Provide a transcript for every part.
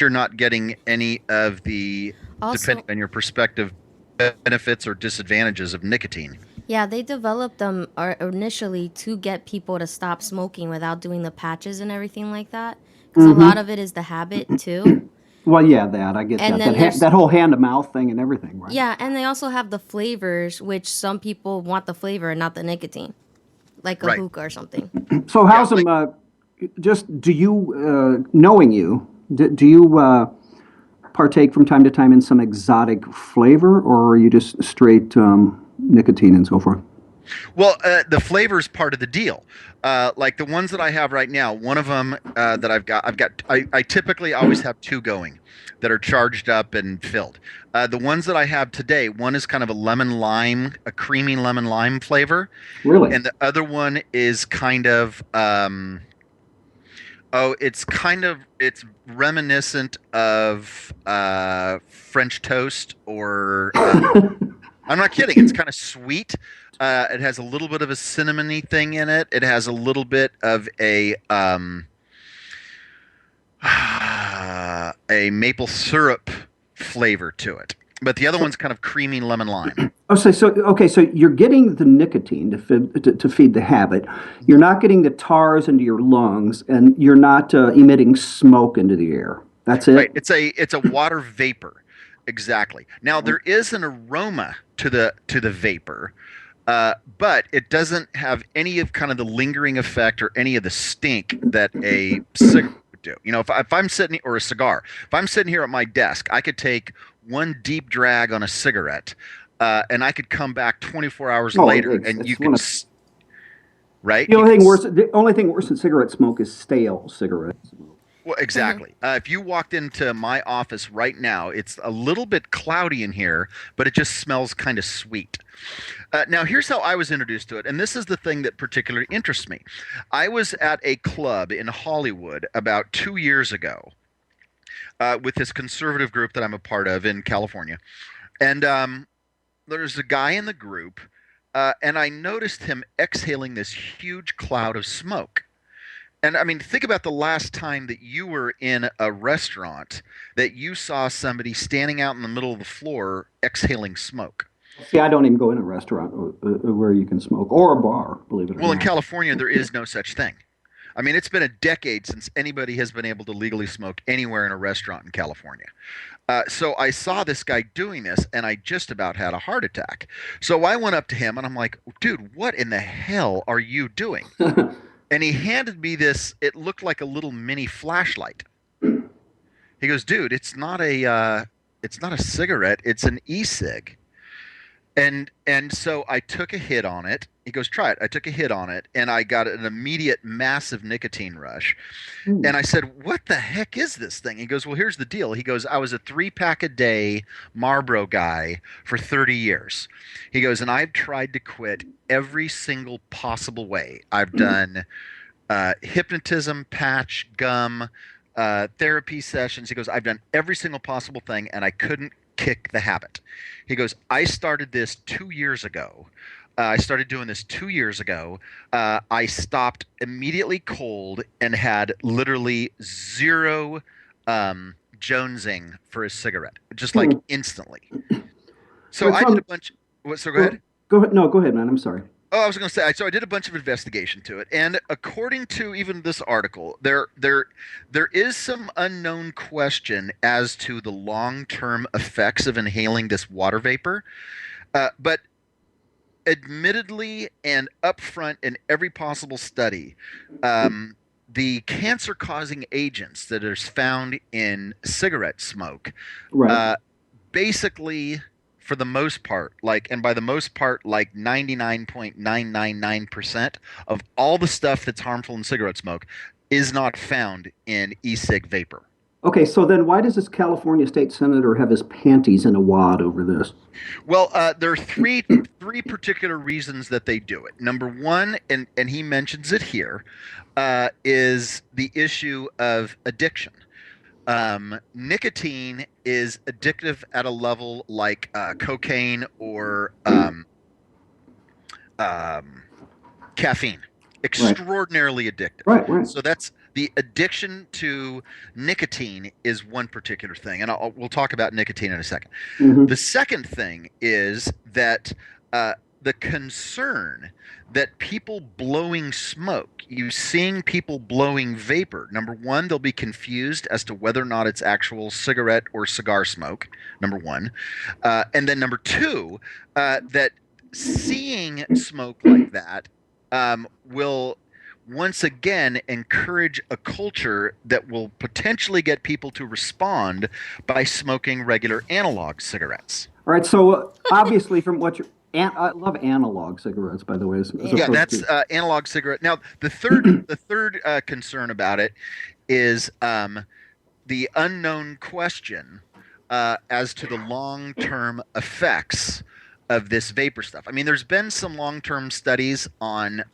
you're not getting any of the, depending Also, on your perspective, benefits or disadvantages of nicotine. yeah, they developed them initially to get people to stop smoking without doing the patches and everything like that. Because a lot Mm-hmm. of it is the habit too. Well, yeah, that I get And that. then there's That whole hand to mouth thing and everything, right? yeah, and they also have the flavors, which some people want the flavor and not the nicotine, like a Right. hookah or something. So Yeah. how's them? Like, Just do you, knowing you, do you partake from time to time in some exotic flavor, or are you just straight nicotine and so forth? well, the flavor is part of the deal. Like the ones that I have right now, one of them that I typically always have two going that are charged up and filled. The ones that I have today, one is kind of a lemon lime, a creamy lemon lime flavor, Really? and the other one is kind of oh, it's reminiscent of French toast or I'm not kidding. It's kind of sweet. It has a little bit of a cinnamony thing in it. It has a little bit of a maple syrup flavor to it. But the other So, one's kind of creamy lemon lime. so you're getting the nicotine to feed the habit. You're not getting the tars into your lungs, and you're not emitting smoke into the air. That's Right. it. It's a water vapor. Exactly. Now there is an aroma to the vapor, but it doesn't have any of kind of the lingering effect or any of the stink that a cigarette would do. If I'm sitting, or a cigar, if I'm sitting here at my desk, I could take one deep drag on a cigarette, and I could come back 24 hours Oh, later, and you it's one could, of right? the You only could thing worse. The only thing worse than cigarette smoke is stale cigarettes. Well, Hmm. exactly. If you walked into my office right now, it's a little bit cloudy in here, but it just smells kind of sweet. Now, here's how I was introduced to it, and this is the thing that particularly interests me. I was at a club in Hollywood about 2 years ago with this conservative group that I'm a part of in California, and there's a guy in the group, and I noticed him exhaling this huge cloud of smoke. And I mean, think about the last time that you were in a restaurant that you saw somebody standing out in the middle of the floor exhaling smoke. See, I don't even go in a restaurant where you can smoke, or a bar, believe it or Well, in not. California, there is no such thing. I mean, it's been a decade since anybody has been able to legally smoke anywhere in a restaurant in California. So I saw this guy doing this, and I just about had a heart attack. So I went up to him, and I'm like, dude, what in the hell are you doing? And he handed me this. It looked like a little mini flashlight. He goes, dude, it's not a cigarette, it's an e-cig. And so I took a hit on it. He goes, try it. I took a hit on it, and I got an immediate massive nicotine rush. And I said, what the heck is this thing? He goes, well, here's the deal. He goes, I was a 3 pack a day Marlboro guy for 30 years. He goes, and I've tried to quit every single possible way. I've done hypnotism, patch, gum, therapy sessions. He goes, I've done every single possible thing, and I couldn't kick the habit. He goes, I started this 2 years ago. I started doing this 2 years ago. I stopped immediately cold and had literally zero jonesing for a cigarette, just like Hmm. instantly. All So right, I did a so bunch. What? So go go, ahead. go ahead. No, go ahead, man. I'm sorry. Oh, I was going to say. So I did a bunch of investigation to it, and according to even this article, there is some unknown question as to the long-term effects of inhaling this water vapor. But admittedly and upfront in every possible study, the cancer-causing agents that are found in cigarette smoke, Right. uh, basically, for the most part, and by the most part, like 99.999% of all the stuff that's harmful in cigarette smoke is not found in e-cig vapor. Okay, so then why does this California state senator have his panties in a wad over this? Well, there are three particular reasons that they do it. Number one, and he mentions it here, is the issue of addiction. Nicotine is addictive at a level like cocaine or um, caffeine. Right. Extraordinarily addictive. Right. So the addiction to nicotine is one particular thing, and we'll talk about nicotine in a second. Hmm. The second thing is that the concern that people blowing smoke, you seeing people blowing vapor, number one, they'll be confused as to whether or not it's actual cigarette or cigar smoke, number one. And then number two, that seeing smoke like that will once again encourage a culture that will potentially get people to respond by smoking regular analog cigarettes. All right. So obviously, from what you're, I love analog cigarettes, by the way, as Yeah, opposed that's to. analog cigarette. Now, the third concern about it is the unknown question as to the long-term effects of this vapor stuff. I mean, there's been some long-term studies on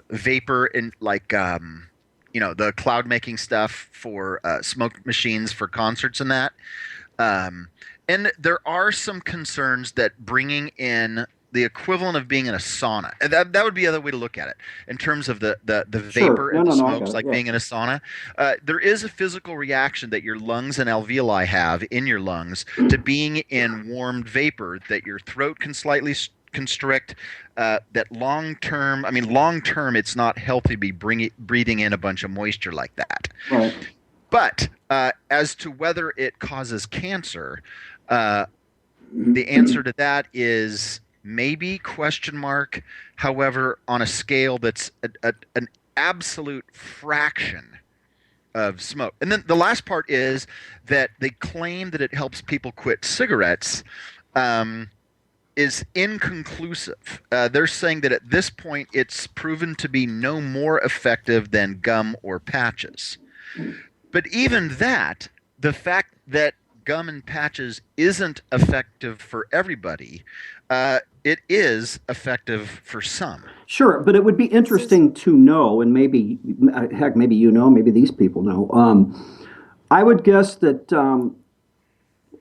vapor in like the cloud making stuff for smoke machines for concerts and that. And there are some concerns that bringing in the equivalent of being in a sauna, and that would be the other way to look at it in terms of the Sure. vapor No, and the no, no. I got smokes, it. like Yeah. being in a sauna. There is a physical reaction that your lungs and alveoli have in your lungs to being in warmed vapor that your throat can slightly constrict. That long term, it's not healthy to be breathing in a bunch of moisture like that. Right. But as to whether it causes cancer, the answer to that is maybe question mark. However, on a scale that's an absolute fraction of smoke. And then the last part is that they claim that it helps people quit cigarettes. Is inconclusive. They're saying that at this point it's proven to be no more effective than gum or patches. But even that, the fact that gum and patches isn't effective for everybody, it is effective for some. Sure, but it would be This is interesting to know, and maybe, heck, maybe you know, maybe these people know. I would guess that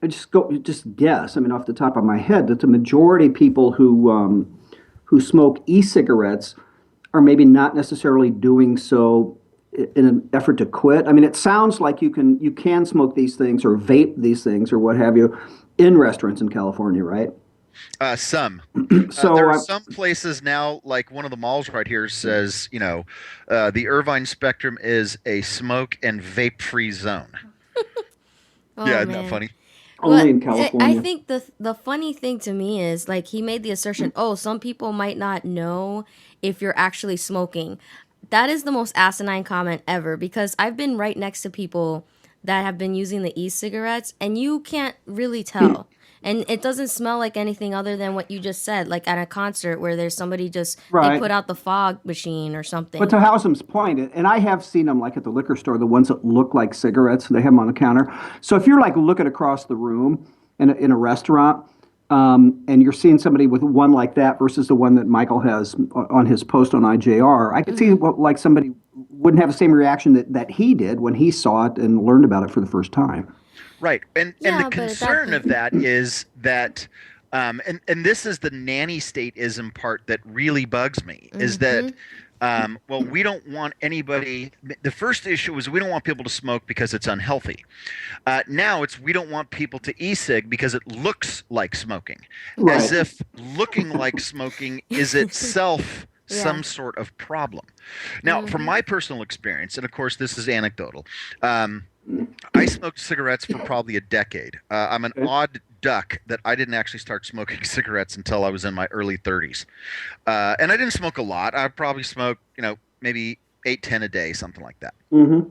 just guess. I mean, off the top of my head, that the majority of people who smoke e-cigarettes are maybe not necessarily doing so in an effort to quit. I mean, it sounds like you can smoke these things or vape these things or what have you in restaurants in California, right? Some. There So, are some places now, like one of the malls right here says, the Irvine Spectrum is a smoke and vape free zone. oh Yeah, isn't that man. funny? only But in I California. think the funny thing to me is like he made the assertion, oh, some people might not know if you're actually smoking. That is the most asinine comment ever because I've been right next to people that have been using the e-cigarettes and you can't really tell. And it doesn't smell like anything other than what you just said, like at a concert where there's somebody just they Right. put out the fog machine or But something. to Housem's point, and I have seen them like at the liquor store, the ones that look like cigarettes, they have them on the counter. So if you're like looking across the room in a restaurant, and you're seeing somebody with one like that versus the one that Michael has on his post on IJR, I could see what, like somebody wouldn't have the same reaction that he did when he saw it and learned about it for the first time. Right. And the Yeah, but at that concern of point, that is that and this is the nanny stateism part that really bugs me is that mm-hmm. well, we don't want anybody. The first issue is we don't want people to smoke because it's unhealthy. Now it's we don't want people to e-cig because it looks like smoking, as Right. if looking like smoking is itself Yeah. some sort of problem. Now, from Mm-hmm. my personal experience, and of course this is anecdotal, I smoked cigarettes for probably a decade. I'm an Okay. odd duck that I didn't actually start smoking cigarettes until I was in my early 30s. And I didn't smoke a lot. I probably smoked, maybe 8, 10 a day, something like that. Mm-hmm.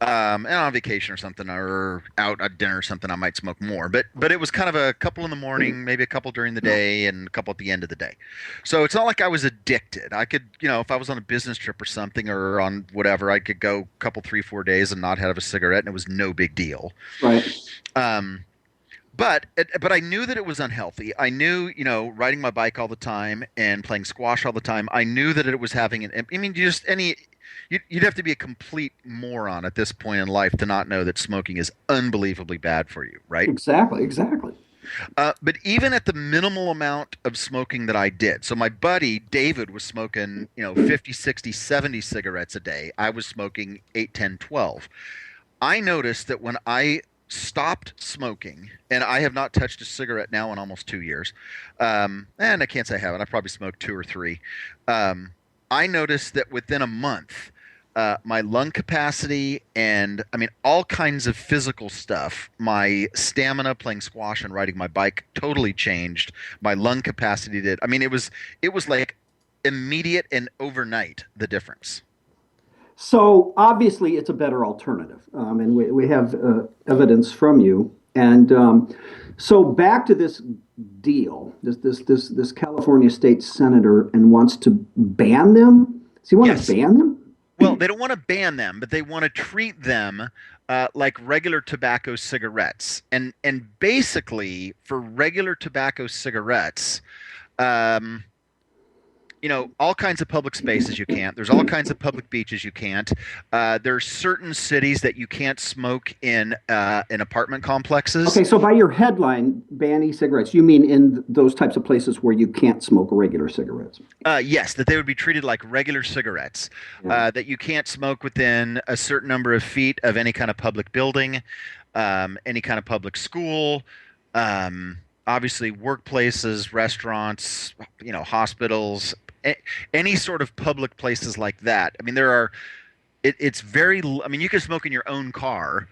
And on vacation or something, or out at dinner or something, I might smoke more. But it was kind of a couple in the morning, maybe a couple during the day, and a couple at the end of the day. So it's not like I was addicted. I could, if I was on a business trip or something, or on whatever, I could go a couple, 3, 4 days and not have a cigarette, and it was no big deal. Right. Um, but I knew that it was unhealthy. I knew, riding my bike all the time and playing squash all the time. I knew that it was having an. I mean, you'd have to be a complete moron at this point in life to not know that smoking is unbelievably bad for you, right? Exactly. Exactly. But even at the minimal amount of smoking that I did, so my buddy David was smoking, 50, 60, 70 cigarettes a day. I was smoking 8, 10, 12. I noticed that when I stopped smoking, and I have not touched a cigarette now in almost 2 years, and I can't say I haven't. I probably smoked two or three. Um, I noticed that within a month, my lung capacity and I mean all kinds of physical stuff, my stamina playing squash and riding my bike totally changed. My lung capacity did. I mean, it was like immediate and overnight the difference. So obviously, it's a better alternative, and we have evidence from you. And so back to this deal, this California state senator and wants to ban them. Does he want to Yes. ban them? Well, they don't want to ban them, but they want to treat them like regular tobacco cigarettes. And basically, for regular tobacco cigarettes, um, all kinds of public spaces you can't. There's all kinds of public beaches you can't. There's certain cities that you can't smoke in apartment complexes. Okay, so by your headline, ban e-cigarettes, you mean in those types of places where you can't smoke regular cigarettes? Yes, that they would be treated like regular cigarettes. Yeah. That you can't smoke within a certain number of feet of any kind of public building, any kind of public school. Obviously, workplaces, restaurants, hospitals, any sort of public places like that. I mean, there are. It's very. I mean, you can smoke in your own car,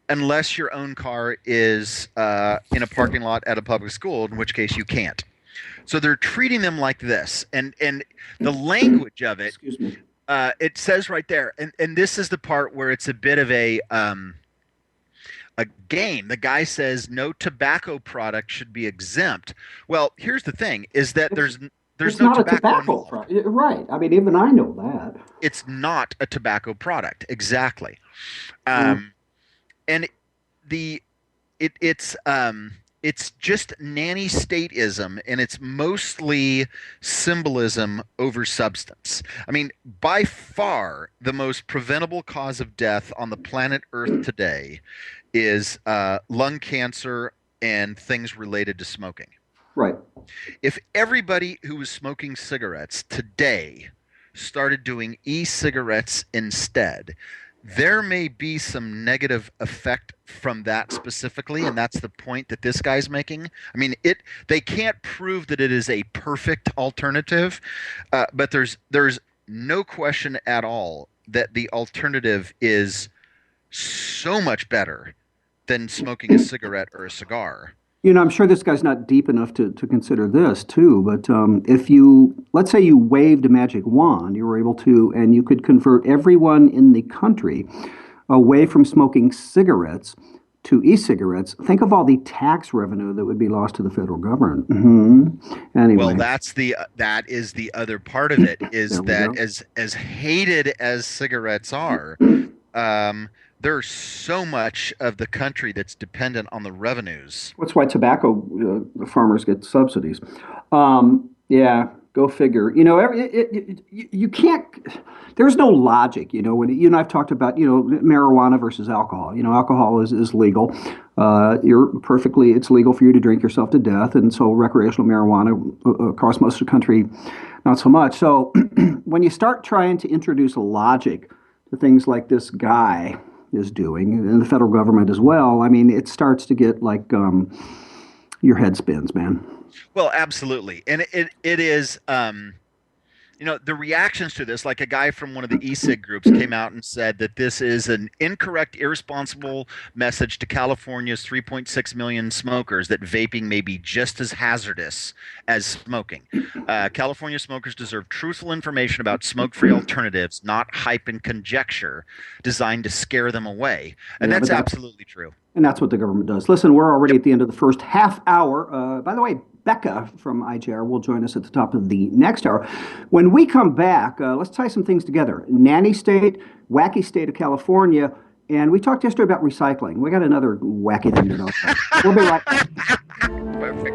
unless your own car is in a parking lot at a public school, in which case you can't. So they're treating them like this, and the language of it, Excuse me. it says right there, and this is the part where it's a bit of a game. The guy says no tobacco product should be exempt. Well, here's the thing: is that there's It's no not a tobacco tobacco involved. product, right? I mean, even I know that. It's not a tobacco product, exactly. Mm. Um, and the it's just nanny stateism, and it's mostly symbolism over substance. I mean, by far the most preventable cause of death on the planet Earth today is lung cancer and things related to smoking. Right. If everybody who was smoking cigarettes today started doing e-cigarettes instead, there may be some negative effect from that specifically, and that's the point that this guy's making. I mean, they can't prove that it is a perfect alternative, but there's no question at all that the alternative is so much better than smoking a cigarette or a cigar. I'm sure this guy's not deep enough to consider this too, but if you, let's say you waved a magic wand, you were able to, and you could convert everyone in the country away from smoking cigarettes to e-cigarettes, think of all the tax revenue that would be lost to the federal government. Well, Anyway, that is the other part of it is there we that go. as hated as cigarettes are, there's so much of the country that's dependent on the revenues. That's why tobacco farmers get subsidies. Yeah, go figure. You can't. There's no logic. When you and I've talked about marijuana versus alcohol. Alcohol is legal. It's legal for you to drink yourself to death, and so recreational marijuana across most of the country, not so much. So when you start trying to introduce logic to things like this guy is doing, and the federal government as well, I mean, it starts to get like your head spins, man. Well, absolutely, and it is. The reactions to this, like a guy from one of the e-cig groups came out and said that this is an incorrect, irresponsible message to California's 3.6 million smokers that vaping may be just as hazardous as smoking. California smokers deserve truthful information about smoke-free alternatives, not hype and conjecture designed to scare them away. And Yeah, that's but that's absolutely true. and that's what the government does. Listen, we're already at the end of the first half hour. By the way, Becca from IJR will join us at the top of the next hour. When we come back, let's tie some things together. Nanny state, wacky state of California, and we talked yesterday about recycling. We got another wacky thing to talk about. We'll be right back. Perfect.